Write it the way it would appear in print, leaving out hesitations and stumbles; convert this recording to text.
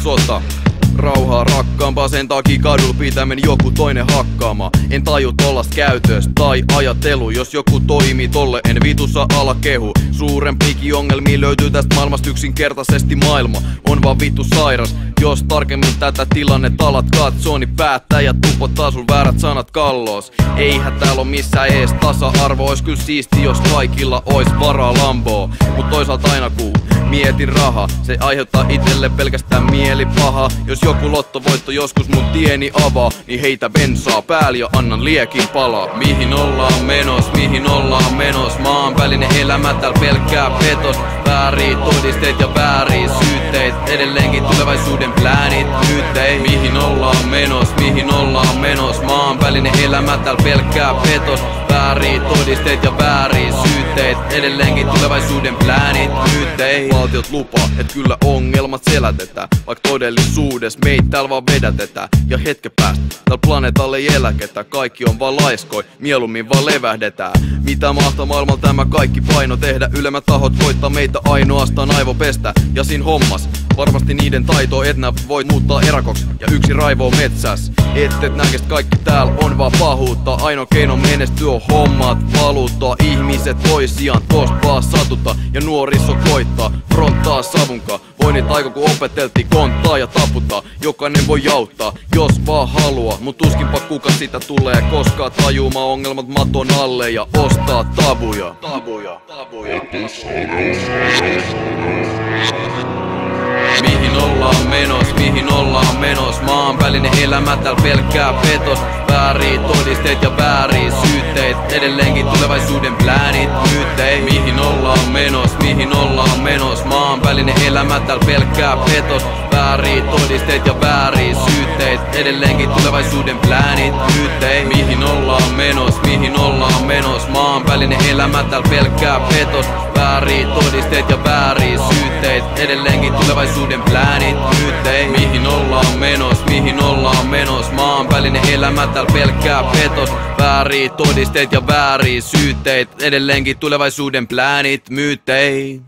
Sota. Rauhaa rakkaampaa, sen takia kadulla pitää mennä joku toinen hakkaamaan. En taju tollast käytöstä tai ajatelu. Jos joku toimii tolle, en vitussa ala kehu. Suurempikin ongelmia löytyy tästä maailmasta yksinkertaisesti. Maailma on vaan vittu sairas. Jos tarkemmin tätä tilannetta alat katsoo, niin päättäjät tupottaa sul väärät sanat kalloos. Eihän täällä oo missään ees tasa-arvo. Ois kyllä siisti, jos kaikilla ois varaa Lamboo. Mut toisaalta aina kun mietin raha, se aiheuttaa itselle pelkästään mielipaha. Jos joku lottovoitto joskus mun tieni avaa, niin heitä bensaa päälle ja annan liekin palaa. Mihin ollaan menos, mihin ollaan menos? Maanvälinen elämä täällä pelkkää petos. Vääriä todisteet ja vääriä syytteet, edelleenkin tulevaisuuden pläänit nyt ei. Mihin ollaan menos, mihin ollaan menos? Maanvälinen elämä täällä pelkkää petos. Vääriä todisteet ja vääriä syytteet, edelleenkin tulevaisuuden pläänit nyt ei. Valtiot lupaa, et kyllä ongelmat selätetään, vaik todellisuudessa meitä täällä vaan vedätetään. Ja hetken päästä täällä planeetalla ei eläketä, kaikki on vaan laiskoi, mieluummin vaan levähdetään. Mitä mahtaa maailmalla tämä kaikki paino tehdä? Ylemmät tahot voittaa meitä ainoastaan aivopestä. Ja siinä hommas varmasti niiden taito, et nää voit muuttaa erakoks ja yksi raivoo metsäs. Et näkest kaikki täällä on vaan pahuutta. Ainoa keino menestyä on hommat valuuttaa. Ihmiset toisiaan tosta vaan satuta ja nuoriso koittaa fronttaa savunkaa. Voi niitä aika kun opeteltiin konttaa ja taputtaa. Jokainen voi auttaa, jos vaan halua. Mut tuskinpa kuka sitä tulee koskaan tajumaan ongelmat maton alle ja ostaa tabuja. Mihin ollaan menos, mihin ollaan menos? Maanvälinen elämä täällä pelkkää petos. Vääriä todisteet ja vääriä syytteet, edelleenkin tulevaisuuden pläänit nyt ei. Mihin ollaan menos, mihin ollaan menos? Maanvälinen elämä täällä pelkkää petos. Vääriä todisteet ja vääriä syytteet, edelleenkin tulevaisuuden pläänit nyt ei. Mihin ollaan menos, mihin ollaan menos? Maanvälinen elämä täällä pelkkää petos. Vääriä todisteet ja vääriä syytteet, edelleenkin tulevaisuuden pläänit nyt ei. Mihin ollaan menos, mihin ollaan menos? Maanvälinen elämä täällä pelkkää petos. Vääriä todisteet ja vääriä syytteet, edelleenkin tulevaisuuden pläänit myyttei.